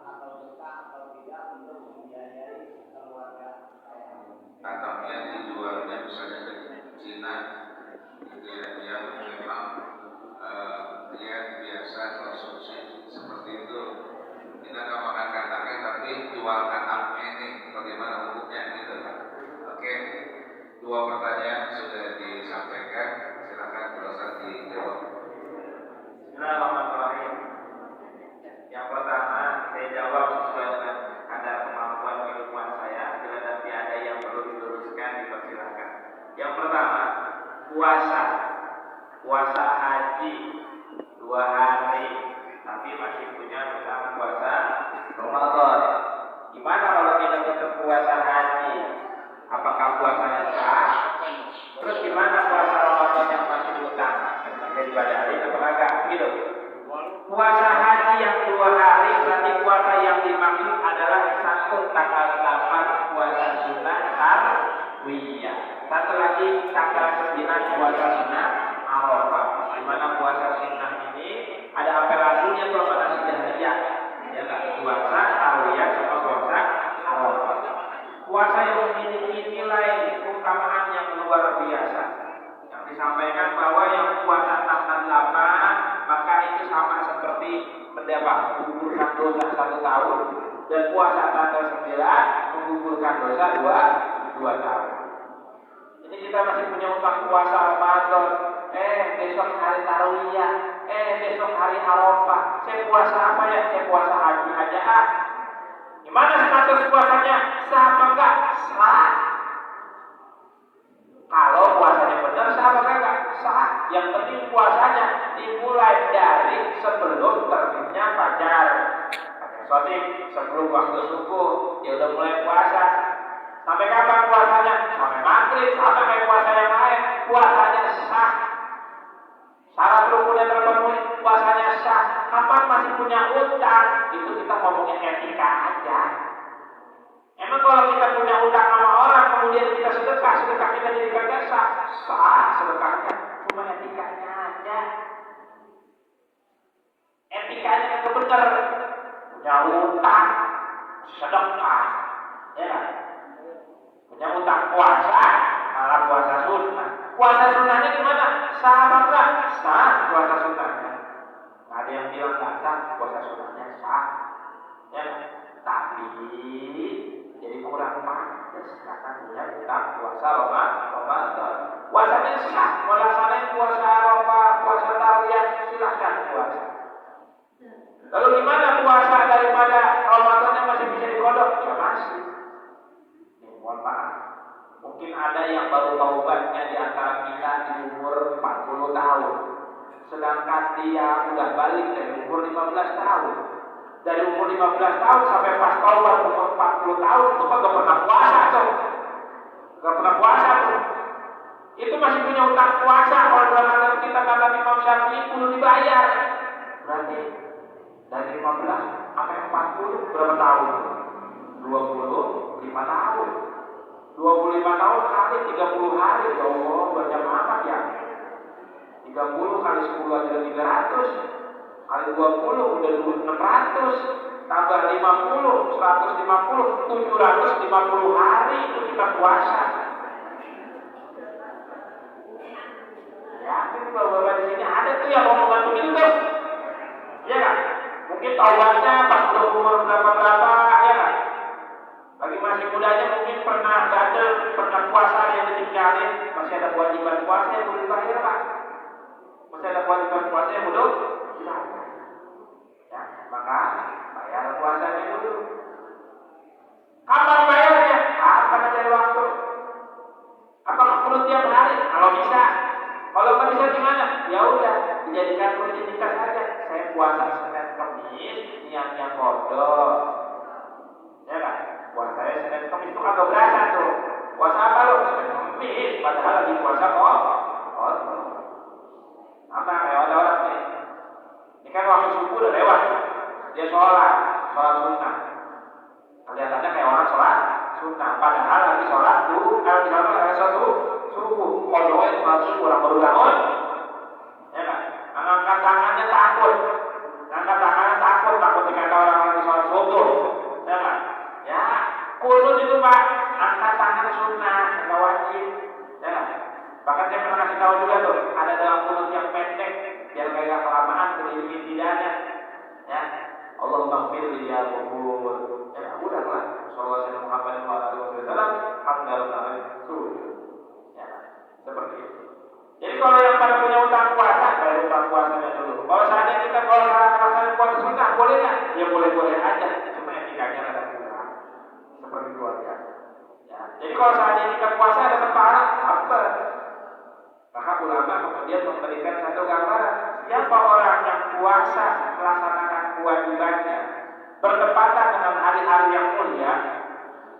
atau suka atau tidak untuk membiayai keluarga saya? Atau yang dijualnya misalnya ke Cina, gitu ya, yang memang dia biasa konsumsi seperti itu. Kita nggak makan kataknya tapi jual kataknya ini bagaimana hukumnya gitu. Oke, dua pertanyaan sudah disampaikan, silakan berusaha dijawab. Bismillahirrahmanirrahim. Yang pertama saya jawab sesuai dengan ada kemampuan keilmuan saya. Bila nanti ada yang perlu diluruskan dipersilakan. Yang pertama, puasa haji 2 hari, tapi masih punya utang puasa Ramadan. Gimana kalau kita tetap puasa haji? Apakah puasanya sah? Terus gimana puasa Ramadan yang masih utang? Bisa dibadalin atau enggak? Gitu. Puasa haji yang 2 hari berarti puasa yang dimaksud adalah satu tanggal 8 puasa sunnah tarwiyah. Satu lagi tanggal 9 puasa sunnah Arafah. Di mana puasa sunnah ini ada apel lagunya kalau pada sejahriyah. Ya enggak? Puasa tarwiyah sama puasa Arafah. Puasa yang memiliki nilai keutamaan yang luar biasa. Yang disampaikan bahwa yang puasa tanggal 8 maka itu sama seperti menggugurkan dosa 1 tahun, dan puasa tanggal 9 menggugurkan dosa 2 tahun. Jadi kita masih punya utang puasa Ramadan. Besok hari Tarwiyah, besok hari Arafah. Saya puasa apa ya? Saya puasa haji aja ah. Gimana status puasanya? Sah apa enggak? Sah. Kalau puasanya benar, sah apa enggak? Sah. Yang penting puasanya dimulai dari sebelum terbitnya fajar. Soalnya sebelum waktu subuh dia udah mulai puasa. Sampai kapan puasanya? Sampai maghrib, sampai kayak puasa yang lain. Puasanya sah. Syarat rukunnya terpenuhi, puasanya sah. Kapan masih punya utang? Itu kita ngomongin etika aja. Emang kalau kita punya utang sama orang, kemudian kita sedekah kita jadi kagak sah? Sah sedekahnya, cuma etikanya aja. Etikanya itu benar. Punya utang, sedekah, ya. Punya utang puasa, malah puasa sunnah. Puasa sunnahnya gimana? Sah apa enggak? Sah puasa sunnahnya. Nggak ada yang bilang nggak sah, puasa sunnahnya sah. Ya, tapi jadi kurang pantas karena punya utang puasa Ramadan. Puasanya sah, melaksanakan puasa Ramadan, puasa Tarwiyah, silahkan puasa. Lalu gimana puasa daripada Ramadannya masih bisa dikodok? Ya masih. Mohon maaf, mungkin ada yang baru taubatnya di antara kita di umur 40 tahun, sedangkan dia udah balik dari umur 15 tahun. Dari umur 15 tahun sampai pas taubat umur 40 tahun itu kan gak pernah puasa tuh, gak pernah puasa tuh. Itu masih punya utang puasa. Kalau dalam agama kita kata Imam Syafi'i perlu dibayar. Berarti dari 15 sampai 40 berapa tahun? 25 tahun. 25 tahun kali 30 hari, ya Allah, banyak amat ya. 30 kali 10 aja 300, kali 20 udah 600, tambah 50, 150, 750 hari itu kita puasa. Ya, ini bapak-bapak di sini ada tuh yang mau membantu itu tuh, ya kan? Mungkin taubatnya pas udah umur berapa, ya kan? Bagi masih mudanya mungkin pernah gagal, pernah puasa yang ditinggalin, masih ada kewajiban puasa yang boleh dibayar pak. Masih puasa Senin Kamis niatnya kodok, ya kan? Puasanya Senin Kamis itu kagak berasa tuh. Puasa apa lo? Senin Kamis, padahal lagi puasa kodok. Apa kayak ada orang nih? Ini kan waktu subuh udah lewat, dia sholat sunnah. Kelihatannya kayak orang sholat sunnah, padahal lagi sholat dulu, kalau di sana lagi sholat subuh, kodoknya sholat subuh orang baru bangun. Ya kan? Angkat tangannya takut dikata orang lagi sholat subuh, ya kan? Ya, kunut itu Pak, angkat tangan sunnah, nggak wajib, ya kan? Bahkan saya pernah kasih tahu juga tuh, ada dalam kunut yang pendek, biar kayak kelamaan berdiri tidaknya, ya. Allahumma firli ya kubur, ya udah lah. Sallallahu alaihi wasallam, alhamdulillah, ya, seperti itu. Jadi kalau yang pada punya utang puasa, bayar utang puasanya dulu. Kalau seandainya kita kalau melaksanakan puasa sunnah, boleh nggak? Ya boleh-boleh aja. Cuma etikanya ada kurang. Seperti itu aja. Ya. Jadi kalau seandainya kita puasa dapat pahala, apa? Maka ulama kemudian memberikan satu gambaran. Siapa orang yang puasa melaksanakan kewajibannya bertepatan dengan hari-hari yang mulia,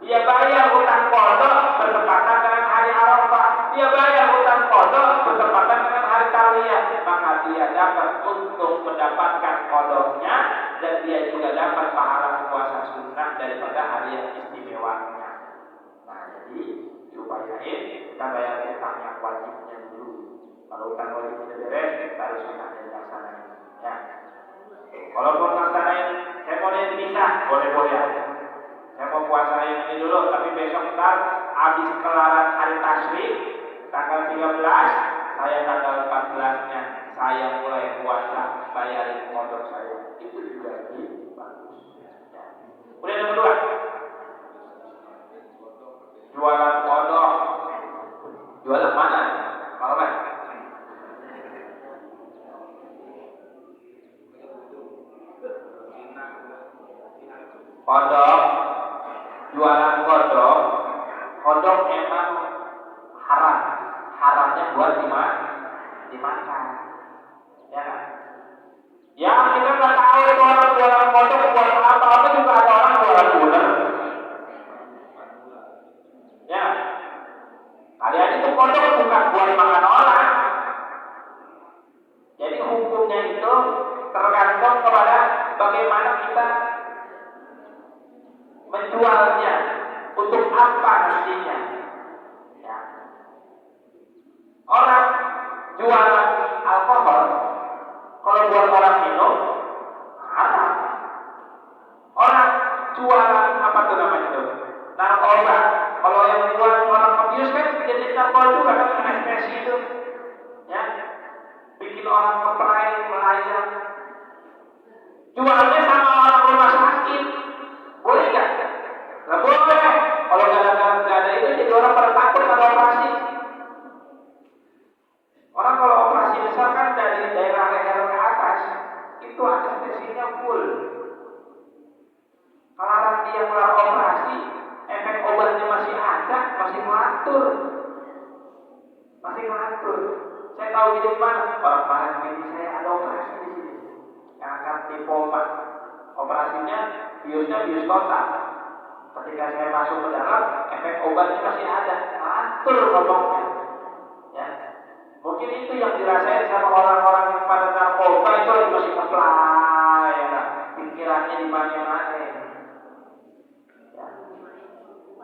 dia bayar hutang kodok bertepatan dengan hari Arafah. Dia bayar hutang kodok bertepatan dengan hari Tarwiyah. Maka dia dapat untuk mendapatkan kodoknya dan dia juga dapat pahala puasa sunnah daripada hari yang istimewanya. Nah, jadi diupayain kita bayar hutang yang wajibnya dulu. Kalau hutang wajib sudah beres, baru sunnahnya dilaksanain. Ya. Walaupun laksanain seremoni bisa, boleh-boleh aja. Saya mau puasa yang ini dulu, tapi besok ntar habis kelaran hari tasyrik tanggal 13, saya tanggal 14-nya saya mulai puasa, bayarin kodok saya. Itu juga lebih bagus. Ya. Kemudian yang kedua, jualan kodok. Jualan mana? Kalau kan? Kodok. Jualan kodok emang haram, haramnya buat dimakan, ya kan? Ya kita nggak tahu itu orang jualan kodok buat apa juga ada orang jualan ular, ya. Kalian itu kodok bukan buat makan orang, jadi hukumnya itu tergantung kepada bagaimana kita menjualnya, untuk apa nantinya. Ya. Orang jualan alkohol, kalau buat orang minum, haram. Orang jualan apa tuh namanya tuh? Narkoba. Kalau yang jual orang abius kan jadi narkoba juga kan ekspresi itu, ya, bikin orang melayang. Jualnya sama orang rumah sakit. Boleh nggak? Nggak boleh. Kalau nggak ada itu jadi orang pada takut pada operasi. Orang kalau operasi misalkan dari daerah leher ke atas itu anestesinya full. Kalau dia melakukan operasi, efek obatnya masih ada, masih mengatur. Saya tahu di mana. Orang medis saya ada operasi di sini. Yang akan lipoma. Operasinya bius total. Ketika saya masuk ke dalam, efek obatnya masih ada, atur ngomongnya. Ya. Mungkin itu yang dirasain sama orang-orang yang pada narkoba itu masih ngeplay, ya, pikirannya di mana-mana. Ya.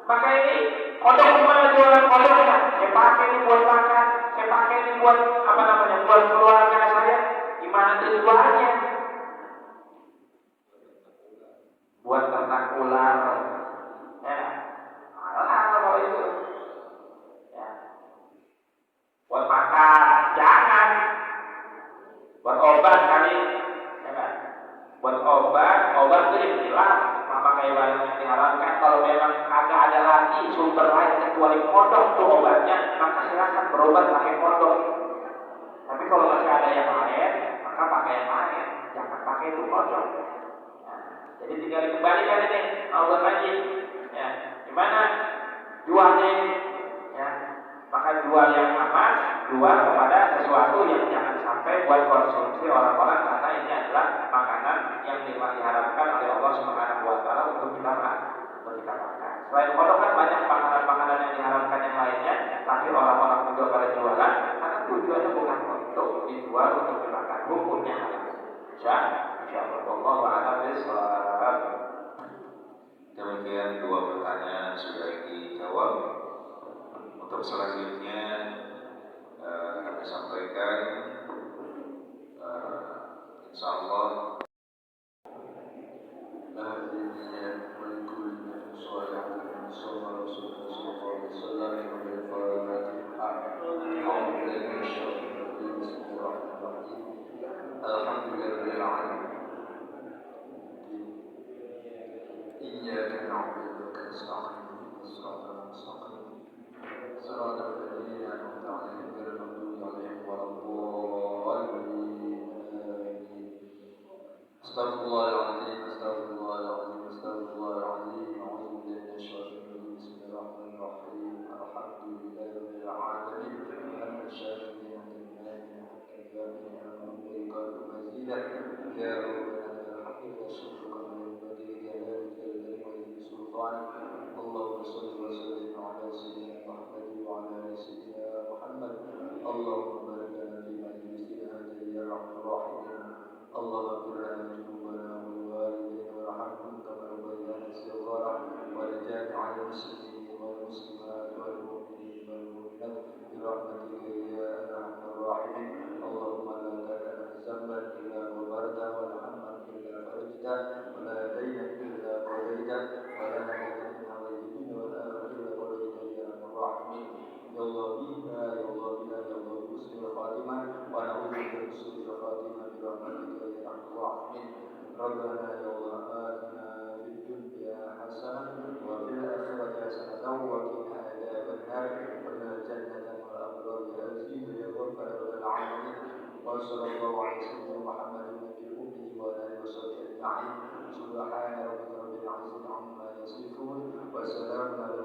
Maka ini kodok gimana jualan kodoknya? Saya pakai ini buat makan, saya pakai ini buat buat keluarga saya. Gimana tujuannya? Buat ternak ular, ya, kalau itu, ya, buat makan, jangan, buat obat kali, ya kan, buat obat itu yang jelas, sama kayak barang yang diharamkan. Kalau memang agak ada lagi sumber lain kecuali kodok tuh obatnya, maka silakan berobat pakai kodok. Tapi kalau masih ada yang lain, maka pakai yang lain, jangan pakai itu kodok. Jadi tinggal dikembalikan ini Allah lagi, ya, gimana jualnya ini, ya, maka jual yang aman, jual kepada sesuatu yang jangan sampai sampai buat konsumsi orang-orang, karena ini adalah makanan yang diharapkan oleh Allah Subhanahu wa taala untuk kita makan. Selain kodok kan banyak makanan-makanan yang diharamkan yang lainnya, tapi orang-orang juga pada jualan karena tujuannya bukan untuk dijual untuk dimakan, hukumnya halal. Insyaallah Allah a'lam bishawab. Demikian dua pertanyaan sudah dijawab. Untuk selanjutnya kami sampaikan insyaallah إياك نعبد ونستعين الصراط المستقيم صراط الذين أنعمت عليهم غير المغضوب عليهم ولا الضالين استغفر الله العظيم استغفر الله العظيم استغفر الله العظيم أعوذ بالله من الشيطان الرجيم بسم الله الرحمن الرحيم الحمد لله رب العالمين أما الشاكرين الناجين الكافرين المنكرين مزيدا يا ربنا الحمد والشكر اللهم صل وسلم على سيدنا محمد وعلى ال سيدنا محمد اللهم بارك لنا في مجلسنا هذا يا ارحم الراحمين اللهم اغفر لنا ذنوبنا ولوالدينا وارحمهم كما ربيانا صغارا ولجميع المسلمين والمسلمات والمؤمنين والمؤمنات برحمتك يا ارحم الراحمين اللهم لا تدع ذنبا الا غفرته ولا هما الا فرجته ولا دينا الا قضيته ولا يا الله بنا يا الله بنا يا الله بحسن الخاتمة ونعوذ بك من سوء الخاتمة برحمتك يا أرحم الراحمين ربنا يا الله آتنا في الدنيا حسنة وفي الآخرة حسنة وقنا عذاب النار وادخلنا الجنة مع الأبرار يا عزيز يا غفار العالمين وصلى الله على سيدنا محمد النبي الأمي وعلى آله وصحبه أجمعين سبحان ربك رب العزة عما يصفون وسلام على